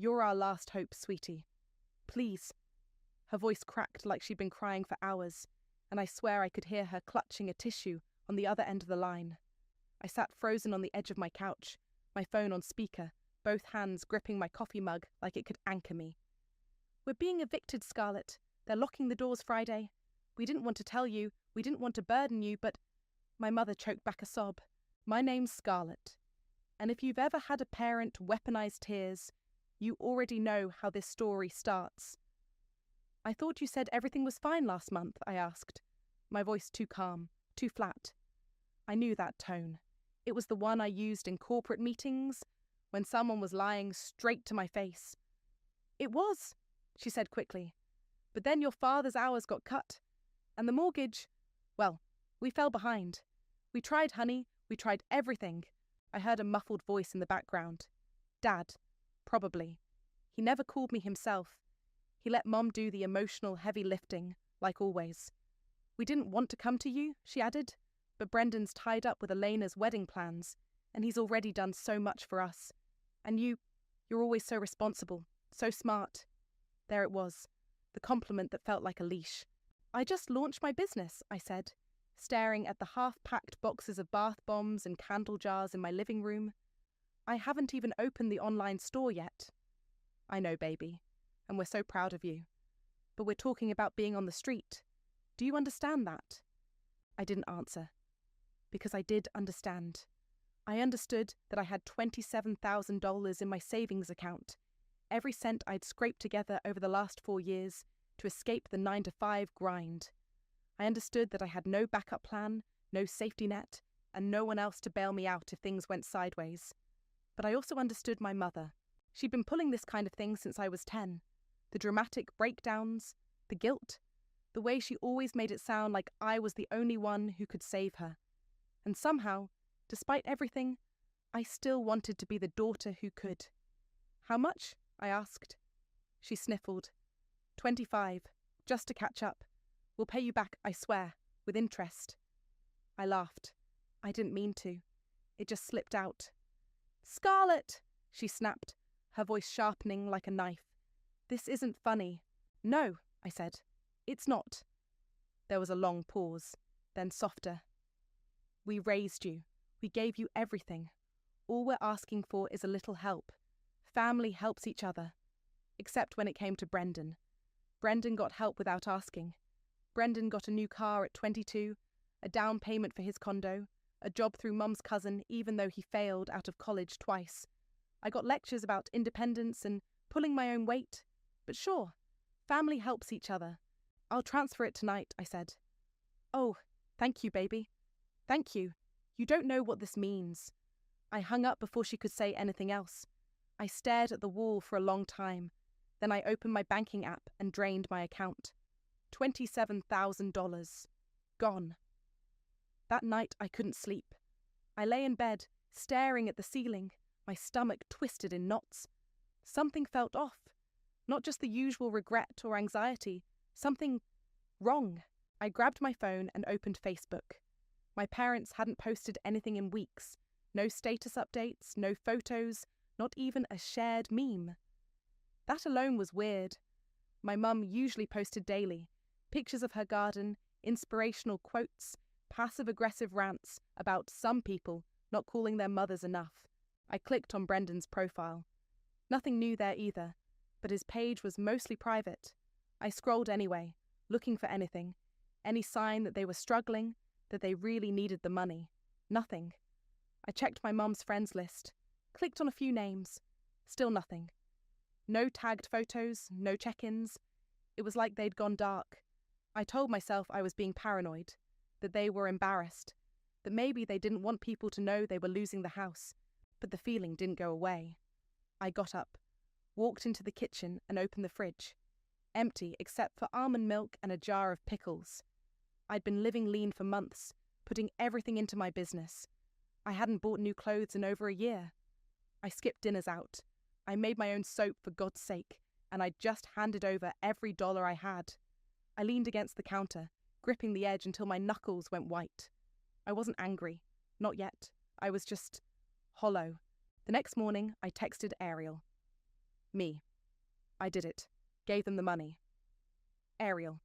You're our last hope, sweetie. Please. Her voice cracked like she'd been crying for hours, and I swear I could hear her clutching a tissue on the other end of the line. I sat frozen on the edge of my couch, my phone on speaker, both hands gripping my coffee mug like it could anchor me. We're being evicted, Scarlett. They're locking the doors Friday. We didn't want to tell you, we didn't want to burden you, but... My mother choked back a sob. My name's Scarlett. And if you've ever had a parent weaponize tears, you already know how this story starts. I thought you said everything was fine last month, I asked, my voice too calm, too flat. I knew that tone. It was the one I used in corporate meetings, when someone was lying straight to my face. It was, she said quickly. But then your father's hours got cut. And the mortgage, well, we fell behind. We tried, honey. We tried everything. I heard a muffled voice in the background. Dad, probably. He never called me himself. He let Mom do the emotional heavy lifting, like always. We didn't want to come to you, she added, but Brendan's tied up with Elena's wedding plans, and he's already done so much for us. And you're always so responsible, so smart. There it was, the compliment that felt like a leash. I just launched my business, I said, staring at the half-packed boxes of bath bombs and candle jars in my living room. I haven't even opened the online store yet. I know, baby, and we're so proud of you. But we're talking about being on the street. Do you understand that? I didn't answer. Because I did understand. I understood that I had $27,000 in my savings account, every cent I'd scraped together over the last 4 years to escape the 9-to-5 grind. I understood that I had no backup plan, no safety net, and no one else to bail me out if things went sideways. But I also understood my mother. She'd been pulling this kind of thing since I was 10. The dramatic breakdowns, the guilt, the way she always made it sound like I was the only one who could save her. And somehow, despite everything, I still wanted to be the daughter who could. How much? I asked. She sniffled. 25, just to catch up. We'll pay you back, I swear, with interest. I laughed. I didn't mean to. It just slipped out. Scarlett, she snapped, her voice sharpening like a knife. This isn't funny. No, I said. It's not. There was a long pause, then softer. We raised you. We gave you everything. All we're asking for is a little help. Family helps each other. Except when it came to Brendan. Brendan got help without asking. Brendan got a new car at 22, a down payment for his condo, a job through Mum's cousin even though he failed out of college twice. I got lectures about independence and pulling my own weight. But sure, family helps each other. I'll transfer it tonight, I said. Oh, thank you, baby. Thank you. You don't know what this means. I hung up before she could say anything else. I stared at the wall for a long time. Then I opened my banking app and drained my account. $27,000. Gone. That night I couldn't sleep. I lay in bed, staring at the ceiling, my stomach twisted in knots. Something felt off. Not just the usual regret or anxiety. Something wrong. I grabbed my phone and opened Facebook. My parents hadn't posted anything in weeks. No status updates, no photos, not even a shared meme. That alone was weird. My mum usually posted daily. Pictures of her garden, inspirational quotes, passive-aggressive rants about some people not calling their mothers enough. I clicked on Brendan's profile. Nothing new there either, but his page was mostly private. I scrolled anyway, looking for anything. Any sign that they were struggling, that they really needed the money. Nothing. I checked my mum's friends list, clicked on a few names. Still nothing. No tagged photos, no check-ins. It was like they'd gone dark. I told myself I was being paranoid, that they were embarrassed, that maybe they didn't want people to know they were losing the house, but the feeling didn't go away. I got up, walked into the kitchen and opened the fridge. Empty except for almond milk and a jar of pickles. I'd been living lean for months, putting everything into my business. I hadn't bought new clothes in over a year. I skipped dinners out. I made my own soap for God's sake, and I just handed over every dollar I had. I leaned against the counter, gripping the edge until my knuckles went white. I wasn't angry. Not yet. I was just hollow. The next morning, I texted Ariel. Me. I did it. Gave them the money. Ariel.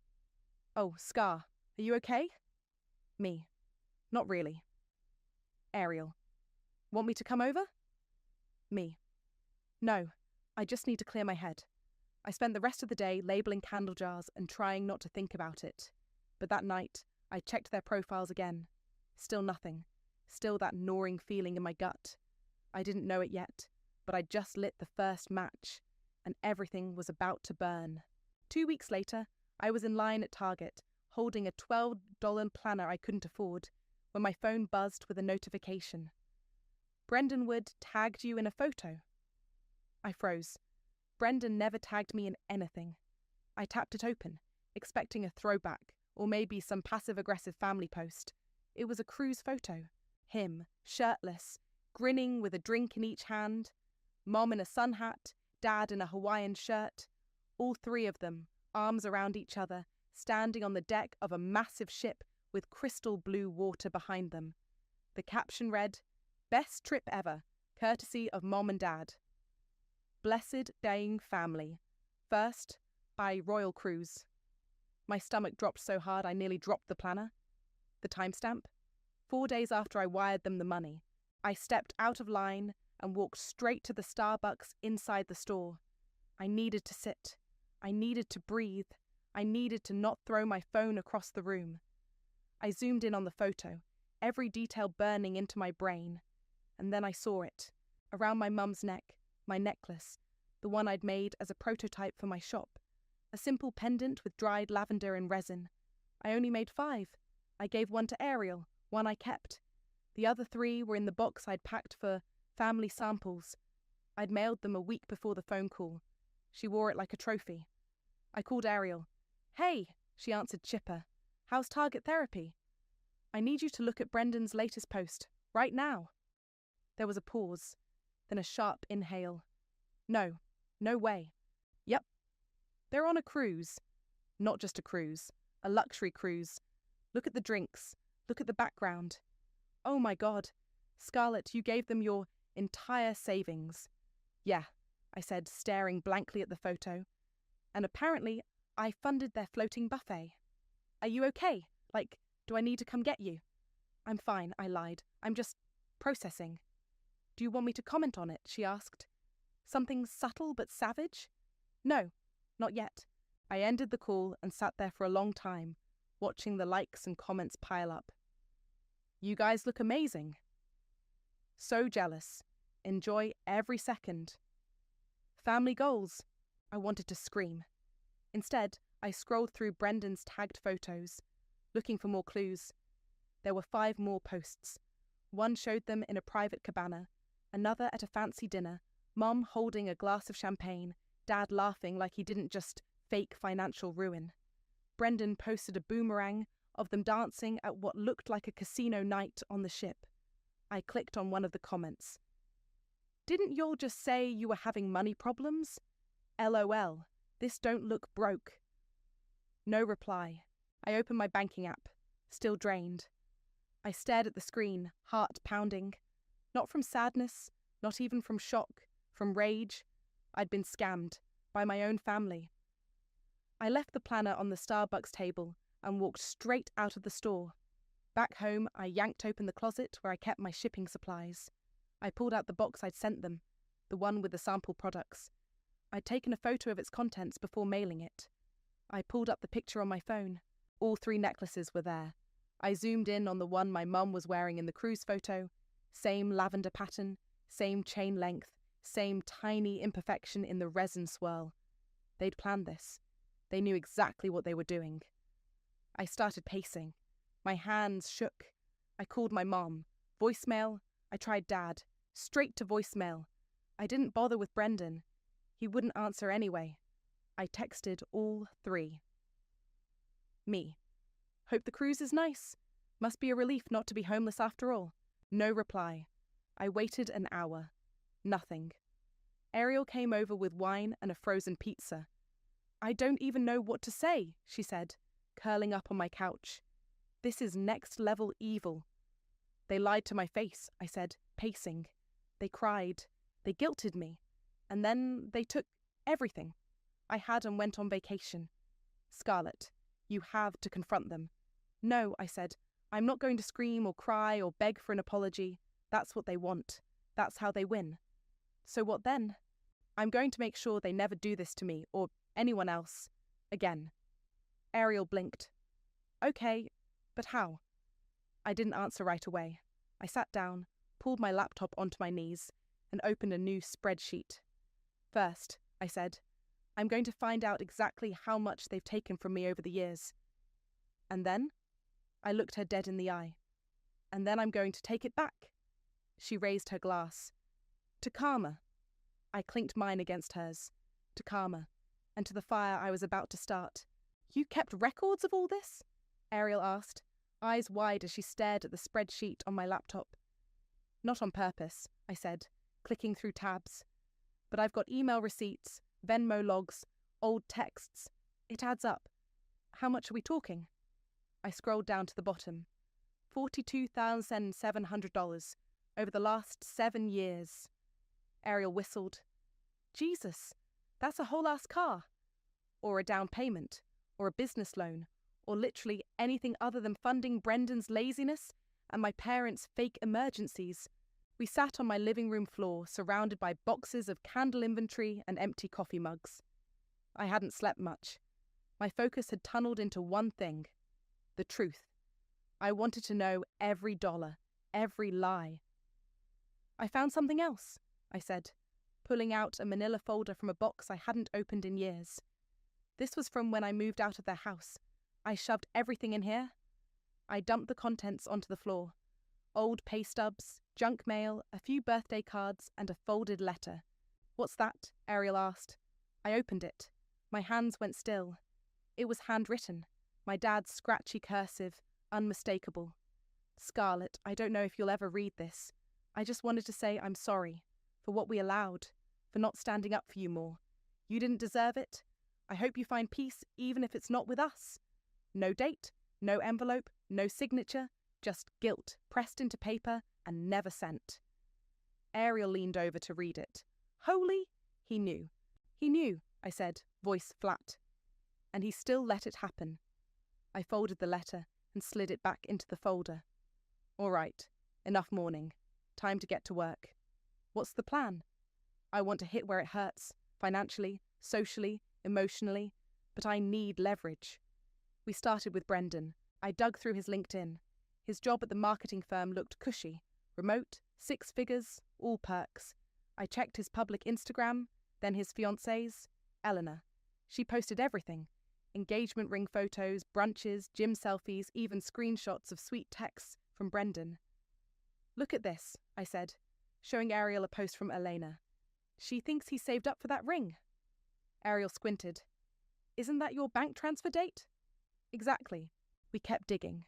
Oh, Scar, are you okay? Me. Not really. Ariel. Want me to come over? Me. No, I just need to clear my head. I spent the rest of the day labeling candle jars and trying not to think about it. But that night, I checked their profiles again. Still nothing. Still that gnawing feeling in my gut. I didn't know it yet, but I just lit the first match, and everything was about to burn. 2 weeks later, I was in line at Target, holding a $12 planner I couldn't afford, when my phone buzzed with a notification. Brendan Wood tagged you in a photo. I froze. Brendan never tagged me in anything. I tapped it open, expecting a throwback, or maybe some passive-aggressive family post. It was a cruise photo. Him, shirtless, grinning with a drink in each hand. Mom in a sun hat, Dad in a Hawaiian shirt. All three of them, arms around each other, standing on the deck of a massive ship with crystal blue water behind them. The caption read, "Best trip ever, courtesy of Mom and Dad." Blessed Dying Family. First, by Royal Cruise. My stomach dropped so hard I nearly dropped the planner. The timestamp? 4 days after I wired them the money. I stepped out of line and walked straight to the Starbucks inside the store. I needed to sit. I needed to breathe. I needed to not throw my phone across the room. I zoomed in on the photo, every detail burning into my brain. And then I saw it, around my mum's neck, my necklace, the one I'd made as a prototype for my shop. A simple pendant with dried lavender and resin. I only made 5. I gave one to Ariel, one I kept. The other 3 were in the box I'd packed for family samples. I'd mailed them a week before the phone call. She wore it like a trophy. I called Ariel. "Hey," she answered chipper. "How's Target therapy?" "I need you to look at Brendan's latest post, right now." There was a pause, then a sharp inhale. No, no way. Yep. They're on a cruise. Not just a cruise, a luxury cruise. Look at the drinks. Look at the background. Oh my God. Scarlett, you gave them your entire savings. Yeah, I said, staring blankly at the photo. And apparently, I funded their floating buffet. Are you okay? Like, do I need to come get you? I'm fine, I lied. I'm just processing. Do you want me to comment on it? She asked. Something subtle but savage? No, not yet. I ended the call and sat there for a long time, watching the likes and comments pile up. You guys look amazing. So jealous. Enjoy every second. Family goals. I wanted to scream. Instead, I scrolled through Brendan's tagged photos, looking for more clues. There were 5 more posts. One showed them in a private cabana, another at a fancy dinner, Mom holding a glass of champagne, Dad laughing like he didn't just fake financial ruin. Brendan posted a boomerang of them dancing at what looked like a casino night on the ship. I clicked on one of the comments. Didn't y'all just say you were having money problems? LOL, this don't look broke. No reply. I opened my banking app, still drained. I stared at the screen, heart pounding. Not from sadness, not even from shock, from rage. I'd been scammed by my own family. I left the planner on the Starbucks table and walked straight out of the store. Back home, I yanked open the closet where I kept my shipping supplies. I pulled out the box I'd sent them, the one with the sample products. I'd taken a photo of its contents before mailing it. I pulled up the picture on my phone. All 3 necklaces were there. I zoomed in on the one my mum was wearing in the cruise photo. Same lavender pattern, same chain length, same tiny imperfection in the resin swirl. They'd planned this. They knew exactly what they were doing. I started pacing. My hands shook. I called my mom. Voicemail. I tried Dad. Straight to voicemail. I didn't bother with Brendan. He wouldn't answer anyway. I texted all 3. Me. Hope the cruise is nice. Must be a relief not to be homeless after all. No reply. I waited an hour. Nothing. Ariel came over with wine and a frozen pizza. I don't even know what to say, she said, curling up on my couch. This is next level evil. They lied to my face, I said, pacing. They cried. They guilted me. And then they took Everything. I had and went on vacation. Scarlett, you have to confront them. No, I said. I'm not going to scream or cry or beg for an apology. That's what they want. That's how they win. So what then? I'm going to make sure they never do this to me or anyone else again. Ariel blinked. Okay, but how? I didn't answer right away. I sat down, pulled my laptop onto my knees, and opened a new spreadsheet. First, I said, I'm going to find out exactly how much they've taken from me over the years. And then? I looked her dead in the eye. And then I'm going to take it back. She raised her glass. To Karma. I clinked mine against hers. To Karma. And to the fire I was about to start. You kept records of all this? Ariel asked, eyes wide as she stared at the spreadsheet on my laptop. Not on purpose, I said, clicking through tabs. But I've got email receipts, Venmo logs, old texts. It adds up. How much are we talking? I scrolled down to the bottom. $42,700 over the last 7 years. Ariel whistled. Jesus, that's a whole-ass car. Or a down payment, or a business loan, or literally anything other than funding Brendan's laziness and my parents' fake emergencies. We sat on my living room floor, surrounded by boxes of candle inventory and empty coffee mugs. I hadn't slept much. My focus had tunneled into one thing: the truth. I wanted to know every dollar, every lie. I found something else, I said, pulling out a manila folder from a box I hadn't opened in years. This was from when I moved out of their house. I shoved everything in here. I dumped the contents onto the floor. Old pay stubs, junk mail, a few birthday cards, and a folded letter. What's that? Ariel asked. I opened it. My hands went still. It was handwritten. My dad's scratchy cursive, unmistakable. Scarlett, I don't know if you'll ever read this. I just wanted to say I'm sorry for what we allowed, for not standing up for you more. You didn't deserve it. I hope you find peace even if it's not with us. No date, no envelope, no signature, just guilt pressed into paper and never sent. Ariel leaned over to read it. Holy? He knew. He knew, I said, voice flat. And he still let it happen. I folded the letter and slid it back into the folder. All right, enough mourning. Time to get to work. What's the plan? I want to hit where it hurts, financially, socially, emotionally, but I need leverage. We started with Brendan. I dug through his LinkedIn. His job at the marketing firm looked cushy. Remote, 6 figures, all perks. I checked his public Instagram, then his fiancée's, Eleanor. She posted everything. Engagement ring photos, brunches, gym selfies, even screenshots of sweet texts from Brendan. Look at this, I said, showing Ariel a post from Elena. She thinks he saved up for that ring. Ariel squinted. Isn't that your bank transfer date? Exactly. We kept digging.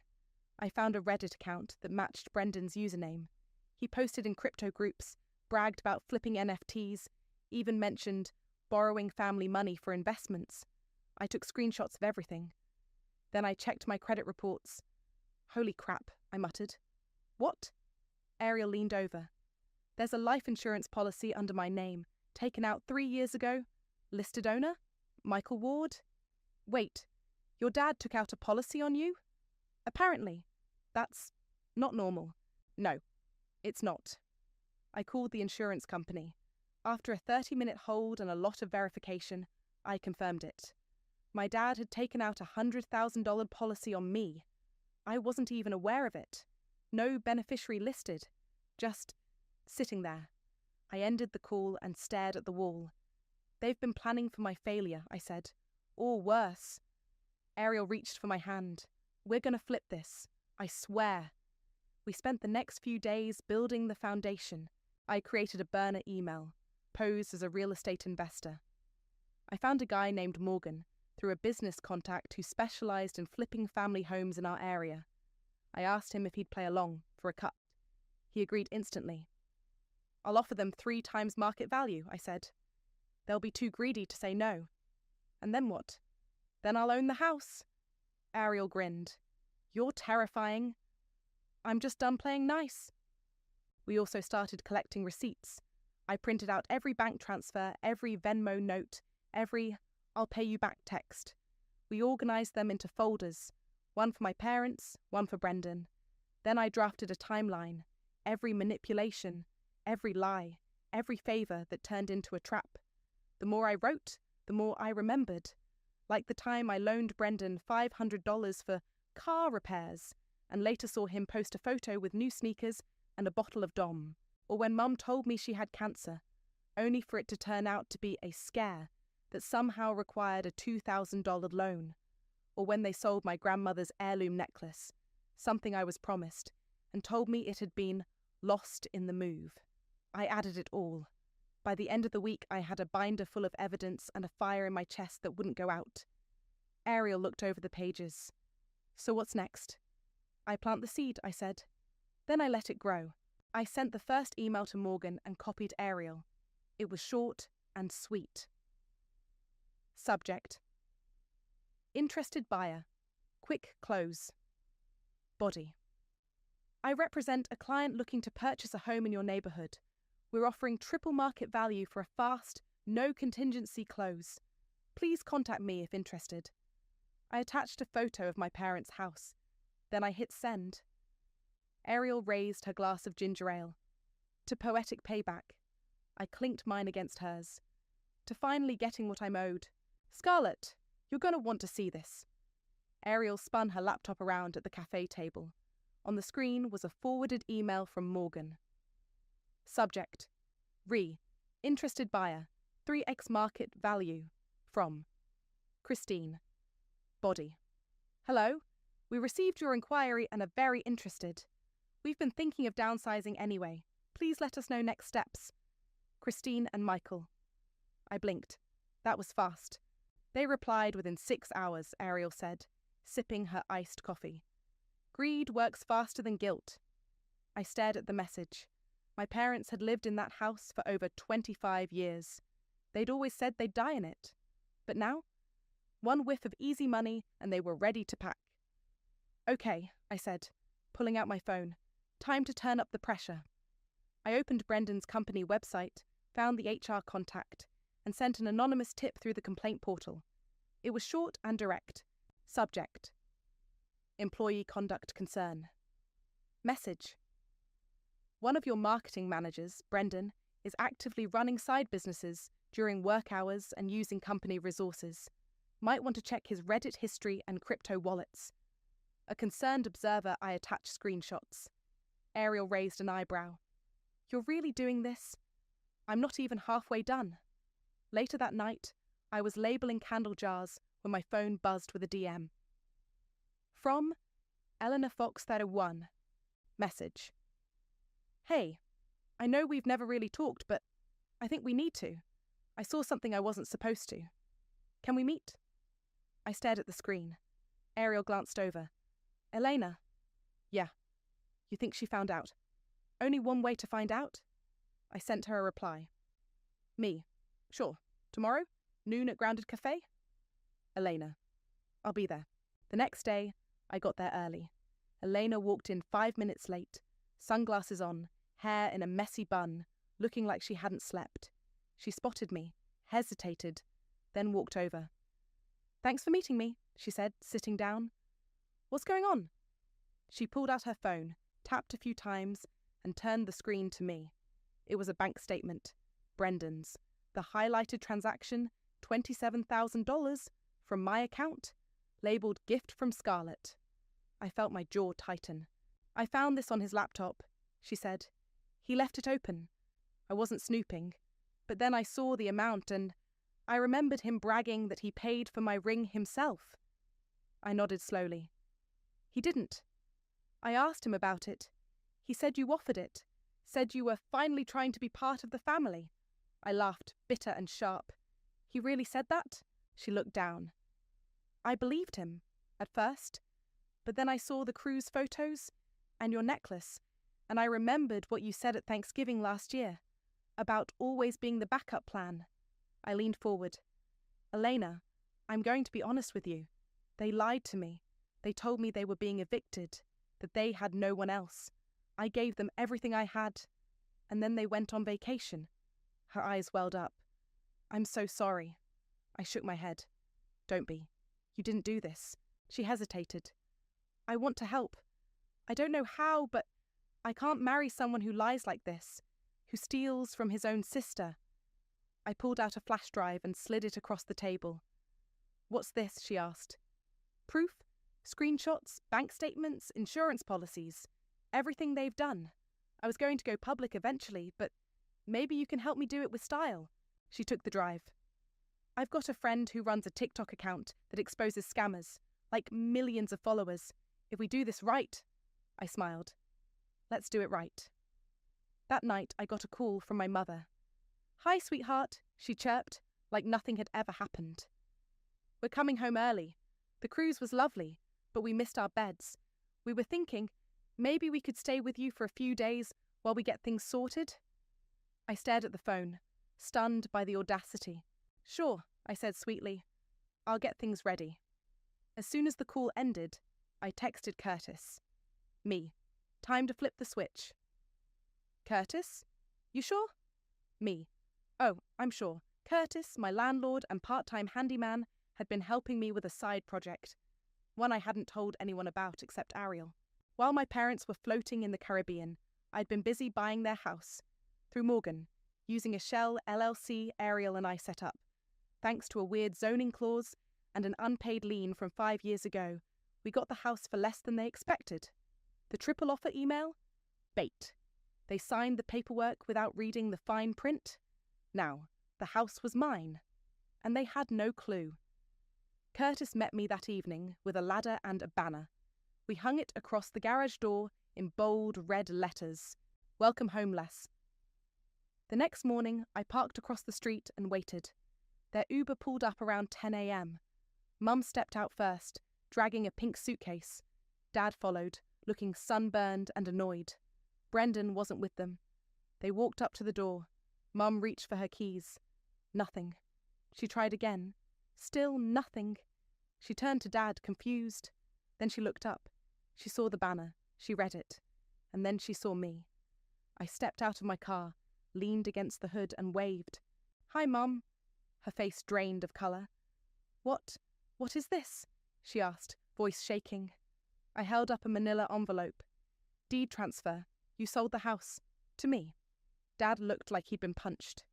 I found a Reddit account that matched Brendan's username. He posted in crypto groups, bragged about flipping NFTs, even mentioned borrowing family money for investments. I took screenshots of everything. Then I checked my credit reports. Holy crap, I muttered. What? Ariel leaned over. There's a life insurance policy under my name, taken out 3 years ago. Listed owner? Michael Ward? Wait, your dad took out a policy on you? Apparently. That's not normal. No, it's not. I called the insurance company. After a 30-minute hold and a lot of verification, I confirmed it. My dad had taken out a $100,000 policy on me. I wasn't even aware of it. No beneficiary listed. Just sitting there. I ended the call and stared at the wall. They've been planning for my failure, I said. Or worse. Ariel reached for my hand. We're going to flip this. I swear. We spent the next few days building the foundation. I created a burner email, posed as a real estate investor. I found a guy named Morgan through a business contact who specialized in flipping family homes in our area. I asked him if he'd play along for a cut. He agreed instantly. I'll offer them 3 times market value, I said. They'll be too greedy to say no. And then what? Then I'll own the house. Ariel grinned. You're terrifying. I'm just done playing nice. We also started collecting receipts. I printed out every bank transfer, every Venmo note, every "I'll pay you back" text. We organised them into folders, one for my parents, one for Brendan. Then I drafted a timeline, every manipulation, every lie, every favour that turned into a trap. The more I wrote, the more I remembered. Like the time I loaned Brendan $500 for car repairs and later saw him post a photo with new sneakers and a bottle of Dom. Or when Mum told me she had cancer, only for it to turn out to be a scare that somehow required a $2,000 loan. Or when they sold my grandmother's heirloom necklace, something I was promised, and told me it had been lost in the move. I added it all. By the end of the week, I had a binder full of evidence and a fire in my chest that wouldn't go out. Ariel looked over the pages. "So what's next?" "I plant the seed," I said. Then I let it grow. I sent the first email to Morgan and copied Ariel. It was short and sweet. Subject: Interested buyer. Quick close. Body: I represent a client looking to purchase a home in your neighbourhood. We're offering triple market value for a fast, no contingency close. Please contact me if interested. I attached a photo of my parents' house. Then I hit send. Ariel raised her glass of ginger ale. To poetic payback. I clinked mine against hers. To finally getting what I'm owed. "Scarlett, you're going to want to see this." Ariel spun her laptop around at the cafe table. On the screen was a forwarded email from Morgan. Subject: Interested buyer. 3x market value. From Christine. Body: Hello. We received your inquiry and are very interested. We've been thinking of downsizing anyway. Please let us know next steps. Christine and Michael. I blinked. That was fast. They replied within 6 hours, Ariel said, sipping her iced coffee. Greed works faster than guilt. I stared at the message. My parents had lived in that house for over 25 years. They'd always said they'd die in it. But now? One whiff of easy money and they were ready to pack. "Okay," I said, pulling out my phone. "Time to turn up the pressure." I opened Brendan's company website, found the HR contact, and sent an anonymous tip through the complaint portal. It was short and direct. Subject: Employee conduct concern. Message: One of your marketing managers, Brendan, is actively running side businesses during work hours and using company resources. Might want to check his Reddit history and crypto wallets. A concerned observer, I attached screenshots. Ariel raised an eyebrow. "You're really doing this?" "I'm not even halfway done." Later that night, I was labeling candle jars when my phone buzzed with a DM. From Eleanor Fox 31. Message: Hey, I know we've never really talked, but I think we need to. I saw something I wasn't supposed to. Can we meet? I stared at the screen. Ariel glanced over. Elena? Yeah. You think she found out? Only one way to find out? I sent her a reply. Me. Sure. Tomorrow? Noon at Grounded Cafe? Elena. I'll be there. The next day, I got there early. Elena walked in 5 minutes late, sunglasses on, hair in a messy bun, looking like she hadn't slept. She spotted me, hesitated, then walked over. Thanks for meeting me, she said, sitting down. What's going on? She pulled out her phone, tapped a few times, and turned the screen to me. It was a bank statement. Brendan's. The highlighted transaction, $27,000, from my account, labelled gift from Scarlett. I felt my jaw tighten. I found this on his laptop, she said. He left it open. I wasn't snooping. But then I saw the amount and I remembered him bragging that he paid for my ring himself. I nodded slowly. He didn't. I asked him about it. He said you offered it. Said you were finally trying to be part of the family. I laughed, bitter and sharp. He really said that? She looked down. I believed him, at first. But then I saw the cruise photos and your necklace, and I remembered what you said at Thanksgiving last year, about always being the backup plan. I leaned forward. Elena, I'm going to be honest with you. They lied to me. They told me they were being evicted, that they had no one else. I gave them everything I had, and then they went on vacation. Her eyes welled up. I'm so sorry. I shook my head. Don't be. You didn't do this. She hesitated. I want to help. I don't know how, but I can't marry someone who lies like this, who steals from his own sister. I pulled out a flash drive and slid it across the table. What's this? She asked. Proof? Screenshots, bank statements, insurance policies. Everything they've done. I was going to go public eventually, but maybe you can help me do it with style. She took the drive. I've got a friend who runs a TikTok account that exposes scammers, like millions of followers. If we do this right, I smiled. Let's do it right. That night, I got a call from my mother. Hi, sweetheart, she chirped, like nothing had ever happened. We're coming home early. The cruise was lovely, but we missed our beds. We were thinking, maybe we could stay with you for a few days while we get things sorted. I stared at the phone, stunned by the audacity. Sure, I said sweetly. I'll get things ready. As soon as the call ended, I texted Curtis. Me. Time to flip the switch. Curtis? You sure? Me. Oh, I'm sure. Curtis, my landlord and part-time handyman, had been helping me with a side project, one I hadn't told anyone about except Ariel. While my parents were floating in the Caribbean, I'd been busy buying their house, through Morgan, using a shell LLC Ariel and I set up. Thanks to a weird zoning clause and an unpaid lien from 5 years ago, we got the house for less than they expected. The triple offer email? Bait. They signed the paperwork without reading the fine print. Now, the house was mine, and they had no clue. Curtis met me that evening with a ladder and a banner. We hung it across the garage door in bold red letters. Welcome home, Les. The next morning, I parked across the street and waited. Their Uber pulled up around 10 a.m. Mum stepped out first, dragging a pink suitcase. Dad followed, looking sunburned and annoyed. Brendan wasn't with them. They walked up to the door. Mum reached for her keys. Nothing. She tried again. Still nothing. She turned to Dad, confused. Then she looked up. She saw the banner. She read it. And then she saw me. I stepped out of my car, leaned against the hood and waved. Hi, Mum. Her face drained of colour. What is this? She asked, voice shaking. I held up a manila envelope. Deed transfer. You sold the house. To me. Dad looked like he'd been punched.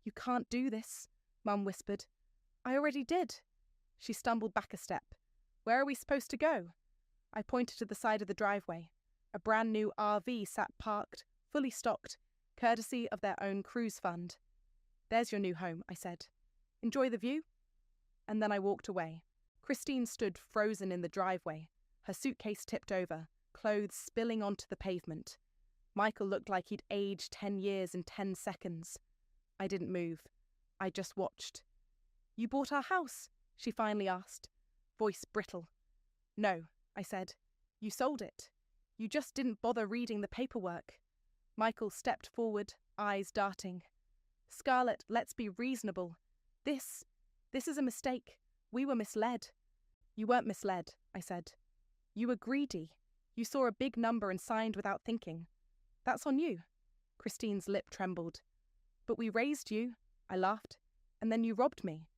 You can't do this, Mum whispered. I already did. She stumbled back a step. Where are we supposed to go? I pointed to the side of the driveway. A brand new RV sat parked, fully stocked, courtesy of their own cruise fund. There's your new home, I said. Enjoy the view? And then I walked away. Christine stood frozen in the driveway, her suitcase tipped over, clothes spilling onto the pavement. Michael looked like he'd aged 10 years in 10 seconds. I didn't move. I just watched. You bought our house? She finally asked, voice brittle. No, I said. You sold it. You just didn't bother reading the paperwork. Michael stepped forward, eyes darting. Scarlett, let's be reasonable. This is a mistake. We were misled. You weren't misled, I said. You were greedy. You saw a big number and signed without thinking. That's on you. Christine's lip trembled. But we raised you, I laughed, and then you robbed me.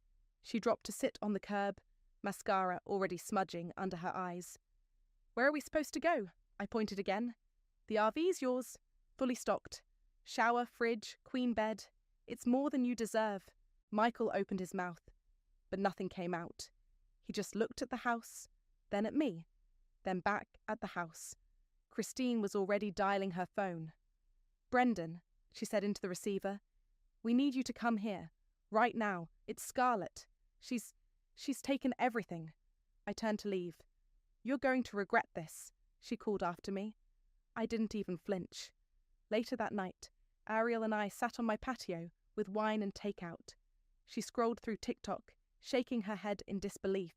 She dropped to sit on the curb, mascara already smudging under her eyes. Where are we supposed to go? I pointed again. The RV's yours, fully stocked. Shower, fridge, queen bed. It's more than you deserve. Michael opened his mouth, but nothing came out. He just looked at the house, then at me, then back at the house. Christine was already dialing her phone. Brendan, she said into the receiver, we need you to come here. Right now. It's Scarlett. She's taken everything. I turned to leave. You're going to regret this, she called after me. I didn't even flinch. Later that night, Ariel and I sat on my patio with wine and takeout. She scrolled through TikTok, shaking her head in disbelief.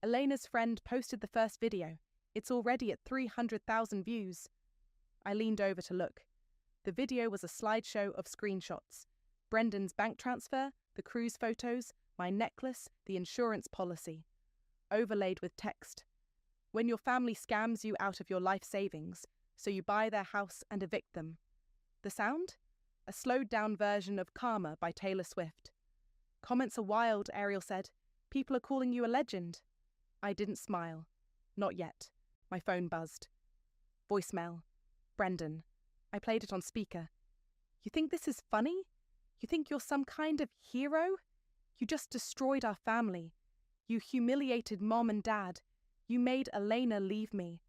Elena's friend posted the first video. It's already at 300,000 views. I leaned over to look. The video was a slideshow of screenshots. Brendan's bank transfer, the cruise photos, my necklace, the insurance policy. Overlaid with text. When your family scams you out of your life savings, so you buy their house and evict them. The sound? A slowed-down version of Karma by Taylor Swift. Comments are wild, Ariel said. People are calling you a legend. I didn't smile. Not yet. My phone buzzed. Voicemail. Brendan. I played it on speaker. You think this is funny? You think you're some kind of hero? You just destroyed our family. You humiliated Mom and Dad. You made Elena leave me.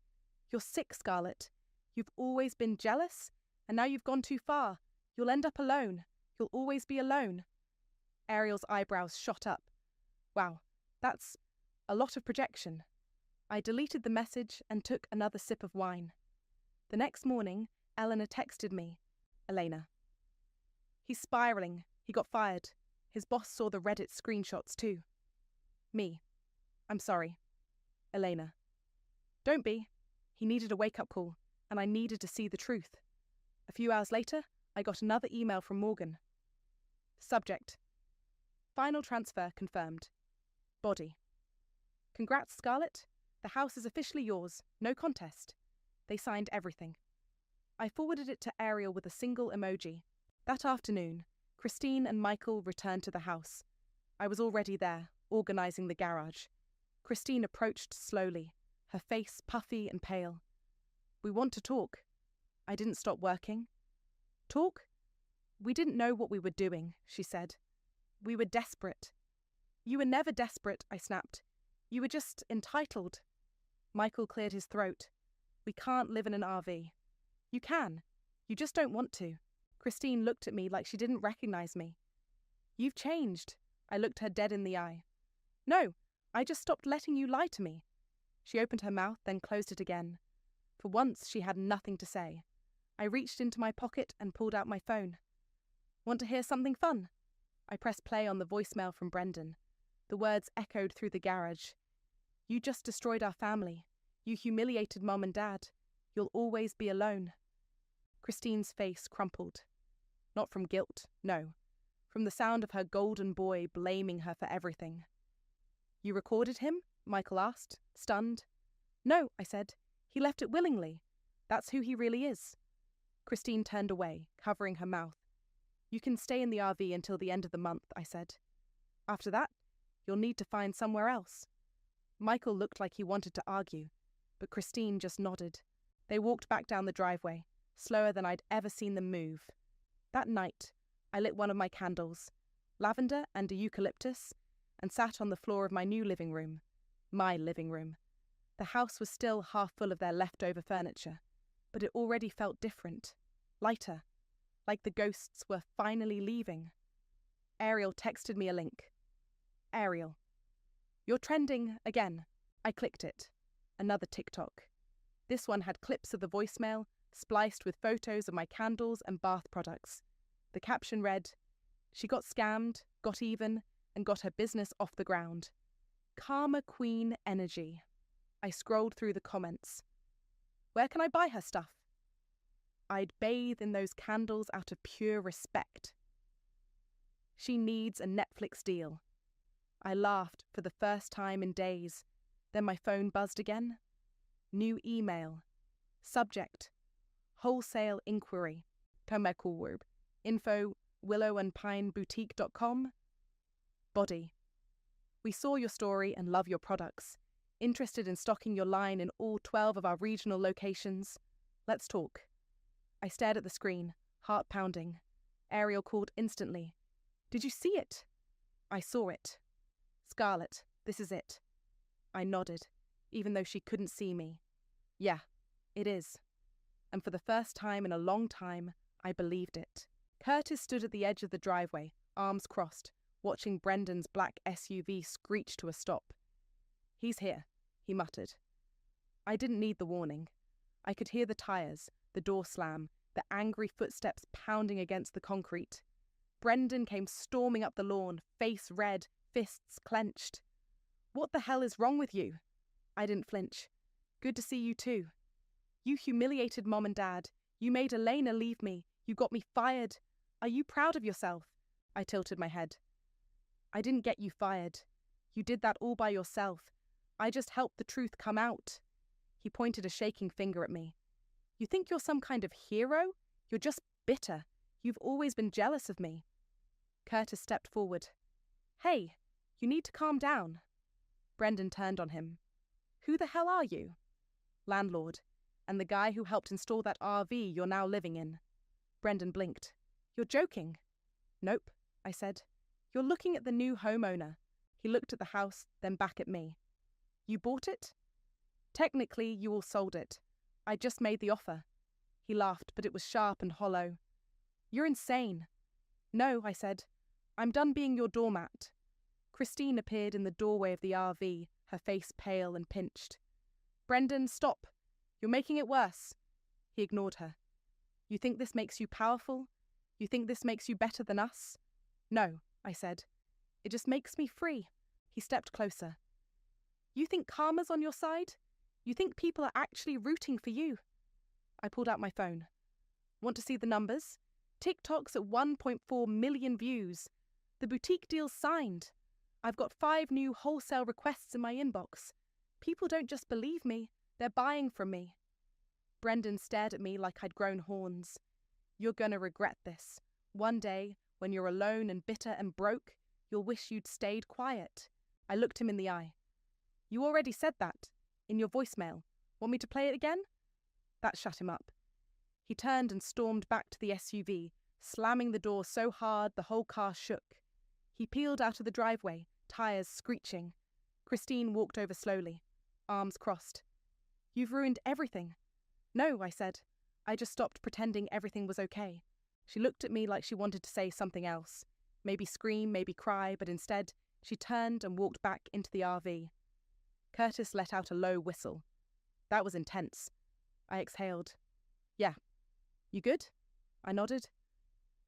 You're sick, Scarlett. You've always been jealous, and now you've gone too far. You'll end up alone. You'll always be alone. Ariel's eyebrows shot up. Wow, that's a lot of projection. I deleted the message and took another sip of wine. The next morning, Eleanor texted me. Elena. He's spiraling. He got fired. His boss saw the Reddit screenshots too. Me. I'm sorry. Elena. Don't be. He needed a wake-up call, and I needed to see the truth. A few hours later, I got another email from Morgan. Subject. Final transfer confirmed. Body. Congrats, Scarlett. The house is officially yours. No contest. They signed everything. I forwarded it to Ariel with a single emoji. That afternoon, Christine and Michael returned to the house. I was already there, organising the garage. Christine approached slowly, her face puffy and pale. We want to talk. I didn't stop working. Talk? We didn't know what we were doing, she said. We were desperate. You were never desperate, I snapped. You were just entitled. Michael cleared his throat. We can't live in an RV. You can. You just don't want to. Christine looked at me like she didn't recognize me. You've changed. I looked her dead in the eye. No, I just stopped letting you lie to me. She opened her mouth, then closed it again. For once, she had nothing to say. I reached into my pocket and pulled out my phone. Want to hear something fun? I pressed play on the voicemail from Brendan. The words echoed through the garage. You just destroyed our family. You humiliated Mom and Dad. You'll always be alone. Christine's face crumpled. Not from guilt, no. From the sound of her golden boy blaming her for everything. You recorded him? Michael asked, stunned. No, I said. He left it willingly. That's who he really is. Christine turned away, covering her mouth. You can stay in the RV until the end of the month, I said. After that, you'll need to find somewhere else. Michael looked like he wanted to argue, but Christine just nodded. They walked back down the driveway, slower than I'd ever seen them move. That night, I lit one of my candles, lavender and a eucalyptus, and sat on the floor of my new living room. My living room. The house was still half full of their leftover furniture, but it already felt different, lighter, like the ghosts were finally leaving. Ariel texted me a link. Ariel. You're trending again. I clicked it. Another TikTok. This one had clips of the voicemail, spliced with photos of my candles and bath products. The caption read, She got scammed, got even, and got her business off the ground. Karma Queen energy. I scrolled through the comments. Where can I buy her stuff? I'd bathe in those candles out of pure respect. She needs a Netflix deal. I laughed for the first time in days. Then my phone buzzed again. New email. Subject. Wholesale inquiry. Tömmerkorb. Info willowandpineboutique.com. Body. We saw your story and love your products. Interested in stocking your line in all 12 of our regional locations. Let's talk. I stared at the screen, heart pounding. Ariel called instantly. Did you see it? I saw it. Scarlett, this is it. I nodded, even though she couldn't see me. Yeah, it is. And for the first time in a long time, I believed it. Curtis stood at the edge of the driveway, arms crossed, watching Brendan's black SUV screech to a stop. He's here, he muttered. I didn't need the warning. I could hear the tires, the door slam, the angry footsteps pounding against the concrete. Brendan came storming up the lawn, face red, fists clenched. What the hell is wrong with you? I didn't flinch. Good to see you too. You humiliated Mom and Dad. You made Elena leave me. You got me fired. Are you proud of yourself? I tilted my head. I didn't get you fired. You did that all by yourself. I just helped the truth come out. He pointed a shaking finger at me. You think you're some kind of hero? You're just bitter. You've always been jealous of me. Curtis stepped forward. Hey, you need to calm down. Brendan turned on him. Who the hell are you? Landlord, and the guy who helped install that RV you're now living in. Brendan blinked. You're joking. Nope, I said. You're looking at the new homeowner. He looked at the house, then back at me. You bought it? Technically, you all sold it. I just made the offer. He laughed, but it was sharp and hollow. You're insane. No, I said. I'm done being your doormat. Christine appeared in the doorway of the RV, her face pale and pinched. Brendan, stop. You're making it worse. He ignored her. You think this makes you powerful? You think this makes you better than us? No, I said. It just makes me free. He stepped closer. You think karma's on your side? You think people are actually rooting for you? I pulled out my phone. Want to see the numbers? TikTok's at 1.4 million views. The boutique deal's signed. I've got 5 new wholesale requests in my inbox. People don't just believe me, they're buying from me. Brendan stared at me like I'd grown horns. You're gonna regret this. One day, when you're alone and bitter and broke, you'll wish you'd stayed quiet. I looked him in the eye. You already said that, in your voicemail. Want me to play it again? That shut him up. He turned and stormed back to the SUV, slamming the door so hard the whole car shook. He peeled out of the driveway, tires screeching. Christine walked over slowly, arms crossed. You've ruined everything. No, I said. I just stopped pretending everything was okay. She looked at me like she wanted to say something else. Maybe scream, maybe cry, but instead, she turned and walked back into the RV. Curtis let out a low whistle. That was intense. I exhaled. Yeah. You good? I nodded.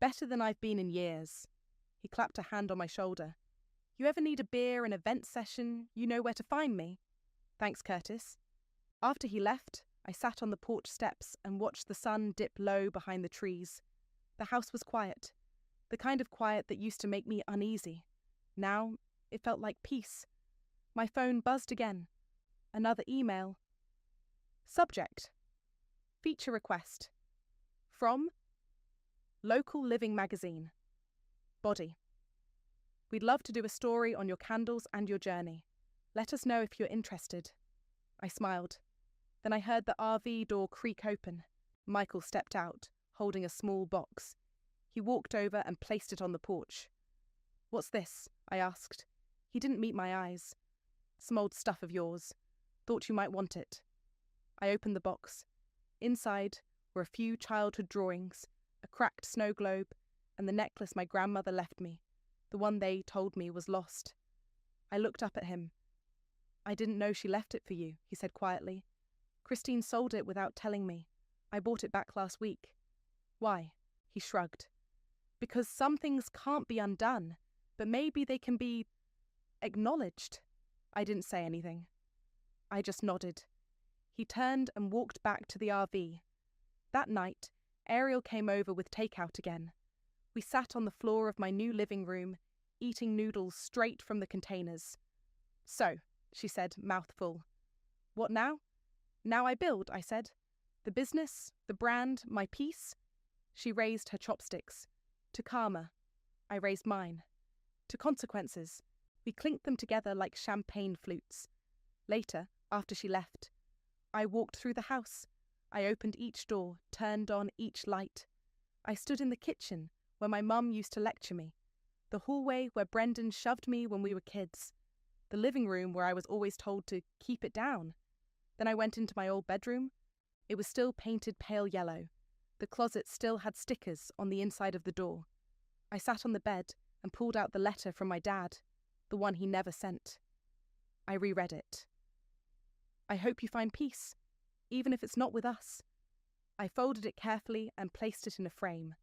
Better than I've been in years. He clapped a hand on my shoulder. You ever need a beer, an event session, you know where to find me. Thanks, Curtis. After he left, I sat on the porch steps and watched the sun dip low behind the trees. The house was quiet, the kind of quiet that used to make me uneasy. Now, it felt like peace. My phone buzzed again. Another email. Subject. Feature request. From Local Living Magazine. Body. We'd love to do a story on your candles and your journey. Let us know if you're interested. I smiled. Then I heard the RV door creak open. Michael stepped out, holding a small box. He walked over and placed it on the porch. What's this? I asked. He didn't meet my eyes. Some old stuff of yours. Thought you might want it. I opened the box. Inside were a few childhood drawings, a cracked snow globe, and the necklace my grandmother left me, the one they told me was lost. I looked up at him. I didn't know she left it for you, he said quietly. Christine sold it without telling me. I bought it back last week. Why? He shrugged. Because some things can't be undone, but maybe they can be acknowledged. I didn't say anything. I just nodded. He turned and walked back to the RV. That night, Ariel came over with takeout again. We sat on the floor of my new living room, eating noodles straight from the containers. So, she said, mouth full. What now? Now I build, I said. The business, the brand, my peace. She raised her chopsticks. To karma. I raised mine. To consequences. We clinked them together like champagne flutes. Later, after she left, I walked through the house. I opened each door, turned on each light. I stood in the kitchen, where my mum used to lecture me. The hallway where Brendan shoved me when we were kids. The living room where I was always told to keep it down. Then I went into my old bedroom. It was still painted pale yellow. The closet still had stickers on the inside of the door. I sat on the bed and pulled out the letter from my dad, the one he never sent. I reread it. I hope you find peace, even if it's not with us. I folded it carefully and placed it in a frame.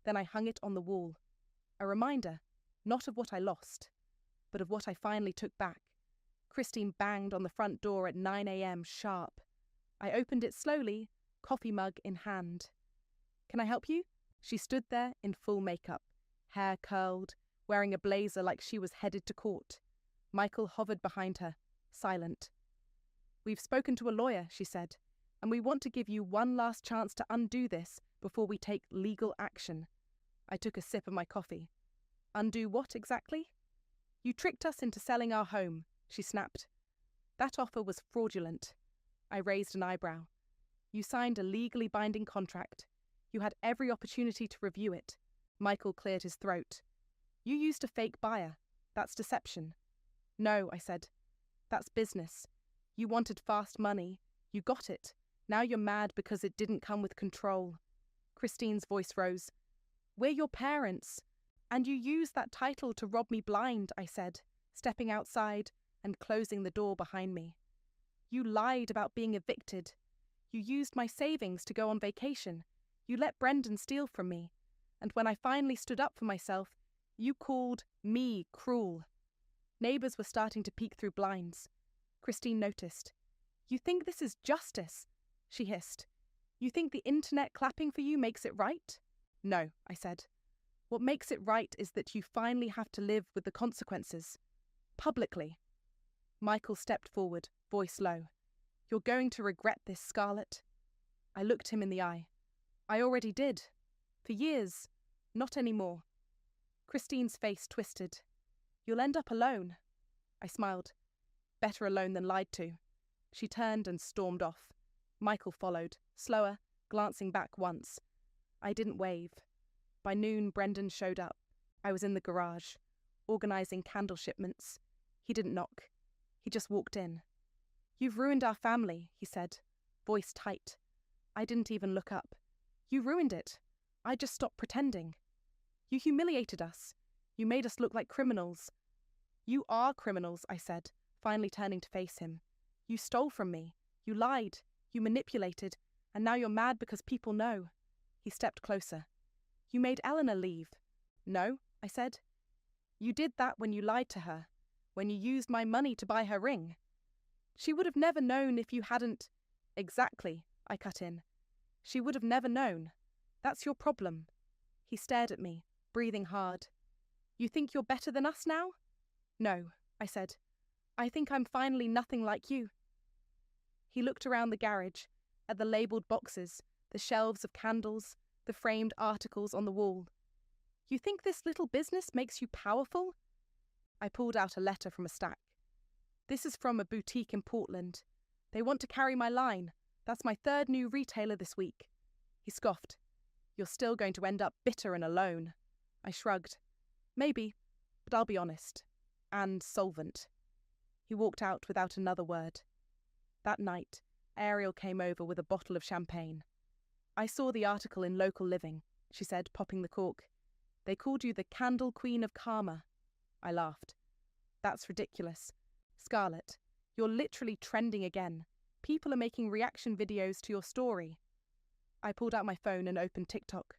Then I hung it on the wall. A reminder, not of what I lost, but of what I finally took back. Christine banged on the front door at 9 a.m. sharp. I opened it slowly, coffee mug in hand. Can I help you? She stood there in full makeup, hair curled, wearing a blazer like she was headed to court. Michael hovered behind her, silent. We've spoken to a lawyer, she said, and we want to give you one last chance to undo this before we take legal action. I took a sip of my coffee. Undo what exactly? You tricked us into selling our home, she snapped. That offer was fraudulent. I raised an eyebrow. You signed a legally binding contract. You had every opportunity to review it. Michael cleared his throat. You used a fake buyer. That's deception. No, I said. That's business. You wanted fast money. You got it. Now you're mad because it didn't come with control. Christine's voice rose. We're your parents. And you used that title to rob me blind, I said, stepping outside and closing the door behind me. You lied about being evicted. You used my savings to go on vacation. You let Brendan steal from me. And when I finally stood up for myself, you called me cruel. Neighbours were starting to peek through blinds. Christine noticed. You think this is justice? She hissed. You think the internet clapping for you makes it right? No, I said. What makes it right is that you finally have to live with the consequences. Publicly. Michael stepped forward, voice low. You're going to regret this, Scarlett. I looked him in the eye. I already did. For years. Not anymore. Christine's face twisted. You'll end up alone. I smiled. Better alone than lied to. She turned and stormed off. Michael followed, slower, glancing back once. I didn't wave. By noon, Brendan showed up. I was in the garage, organising candle shipments. He didn't knock. He just walked in. You've ruined our family, he said, voice tight. I didn't even look up. You ruined it. I just stopped pretending. You humiliated us. You made us look like criminals. You are criminals, I said, finally turning to face him. You stole from me. You lied. You manipulated. And now you're mad because people know. He stepped closer. You made Eleanor leave. No, I said. You did that when you lied to her, when you used my money to buy her ring. She would have never known if you hadn't. Exactly, I cut in. She would have never known. That's your problem. He stared at me, breathing hard. You think you're better than us now? No, I said. I think I'm finally nothing like you. He looked around the garage, at the labelled boxes, the shelves of candles, the framed articles on the wall. You think this little business makes you powerful? I pulled out a letter from a stack. This is from a boutique in Portland. They want to carry my line. That's my third new retailer this week. He scoffed. You're still going to end up bitter and alone. I shrugged. Maybe, but I'll be honest. And solvent. He walked out without another word. That night, Ariel came over with a bottle of champagne. I saw the article in Local Living, she said, popping the cork. They called you the Candle Queen of Karma. I laughed. That's ridiculous. Scarlett, you're literally trending again. People are making reaction videos to your story. I pulled out my phone and opened TikTok.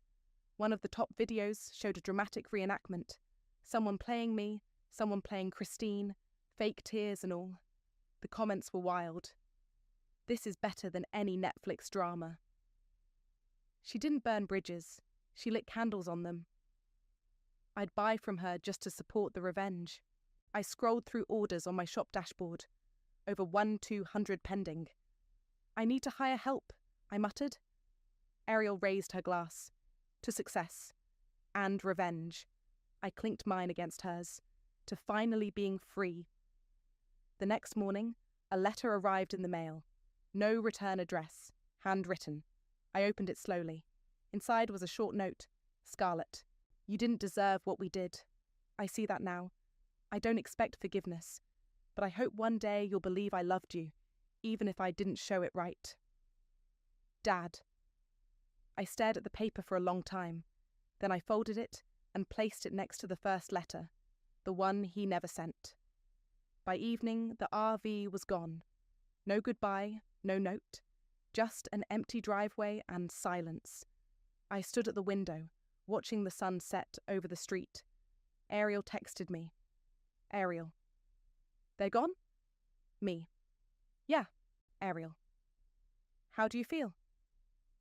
One of the top videos showed a dramatic reenactment. Someone playing me, someone playing Christine, fake tears and all. The comments were wild. This is better than any Netflix drama. She didn't burn bridges. She lit candles on them. I'd buy from her just to support the revenge. I scrolled through orders on my shop dashboard. Over 200 pending. I need to hire help, I muttered. Ariel raised her glass. To success. And revenge. I clinked mine against hers. To finally being free. The next morning, a letter arrived in the mail. No return address. Handwritten. I opened it slowly. Inside was a short note. Scarlett, you didn't deserve what we did. I see that now. I don't expect forgiveness, but I hope one day you'll believe I loved you, even if I didn't show it right. Dad. I stared at the paper for a long time. Then I folded it and placed it next to the first letter, the one he never sent. By evening, the RV was gone. No goodbye, no note. Just an empty driveway and silence. I stood at the window, watching the sun set over the street. Ariel texted me. Ariel. They're gone? Me. Yeah, Ariel. How do you feel?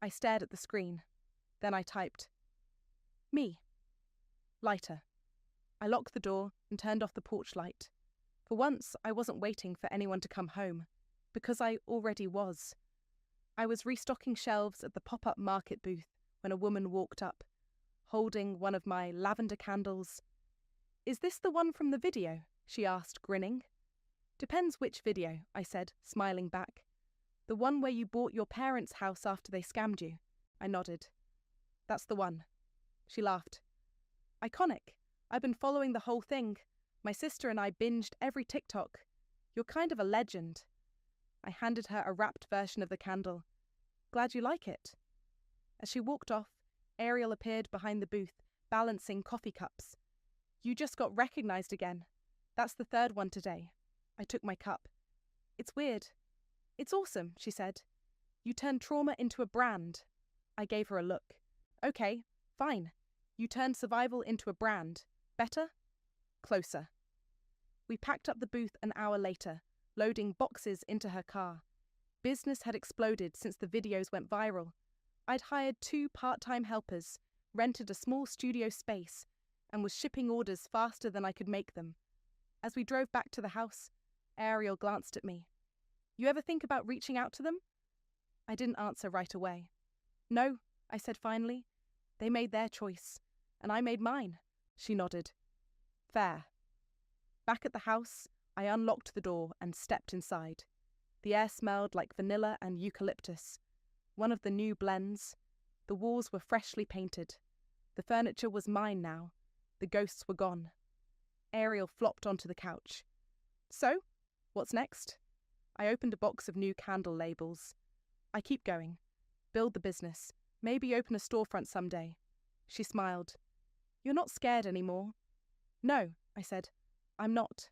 I stared at the screen. Then I typed. Me. Lighter. I locked the door and turned off the porch light. For once, I wasn't waiting for anyone to come home, because I already was. I was restocking shelves at the pop-up market booth when a woman walked up, holding one of my lavender candles. Is this the one from the video? she asked, grinning. Depends which video, I said, smiling back. The one where you bought your parents' house after they scammed you. I nodded. That's the one. She laughed. Iconic. I've been following the whole thing. My sister and I binged every TikTok. You're kind of a legend. I handed her a wrapped version of the candle. Glad you like it. As she walked off, Ariel appeared behind the booth, balancing coffee cups. You just got recognized again. That's the third one today. I took my cup. It's weird. It's awesome, she said. You turned trauma into a brand. I gave her a look. Okay, fine. You turned survival into a brand. Better? Closer. We packed up the booth an hour later, loading boxes into her car. Business had exploded since the videos went viral. I'd hired 2 part-time helpers, rented a small studio space, and was shipping orders faster than I could make them. As we drove back to the house, Ariel glanced at me. You ever think about reaching out to them? I didn't answer right away. No, I said finally. They made their choice, and I made mine. She nodded. Fair. Back at the house, I unlocked the door and stepped inside. The air smelled like vanilla and eucalyptus. One of the new blends. The walls were freshly painted. The furniture was mine now. The ghosts were gone. Ariel flopped onto the couch. So, what's next? I opened a box of new candle labels. I keep going. Build the business. Maybe open a storefront someday. She smiled. You're not scared anymore. No, I said. I'm not.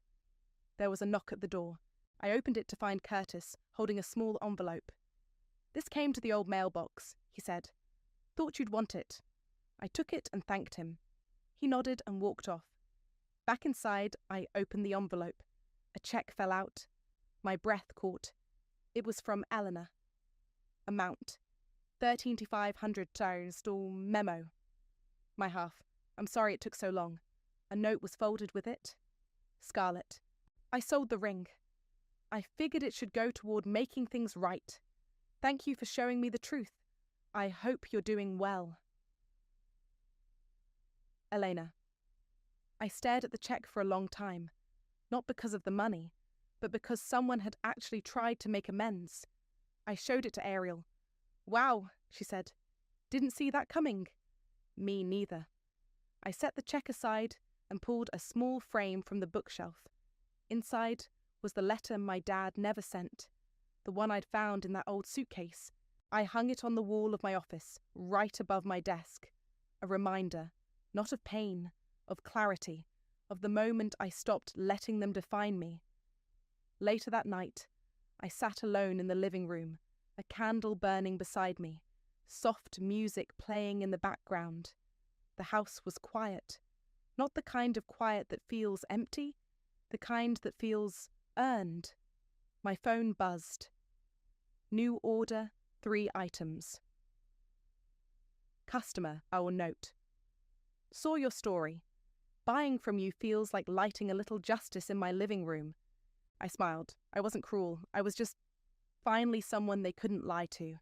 There was a knock at the door. I opened it to find Curtis, holding a small envelope. This came to the old mailbox, he said. Thought you'd want it. I took it and thanked him. He nodded and walked off. Back inside, I opened the envelope. A check fell out. My breath caught. It was from Eleanor. Amount. $13,500 memo. My half. I'm sorry it took so long. A note was folded with it. Scarlet. I sold the ring. I figured it should go toward making things right. Thank you for showing me the truth. I hope you're doing well. Elena. I stared at the check for a long time, not because of the money, but because someone had actually tried to make amends. I showed it to Ariel. Wow, she said. Didn't see that coming. Me neither. I set the check aside and pulled a small frame from the bookshelf. Inside was the letter my dad never sent, the one I'd found in that old suitcase. I hung it on the wall of my office, right above my desk. A reminder, not of pain, of clarity, of the moment I stopped letting them define me. Later that night, I sat alone in the living room, a candle burning beside me, soft music playing in the background. The house was quiet, not the kind of quiet that feels empty, the kind that feels earned. My phone buzzed. New order, 3 items. Customer, I will note. Saw your story. Buying from you feels like lighting a little justice in my living room. I smiled. I wasn't cruel. I was just finally someone they couldn't lie to.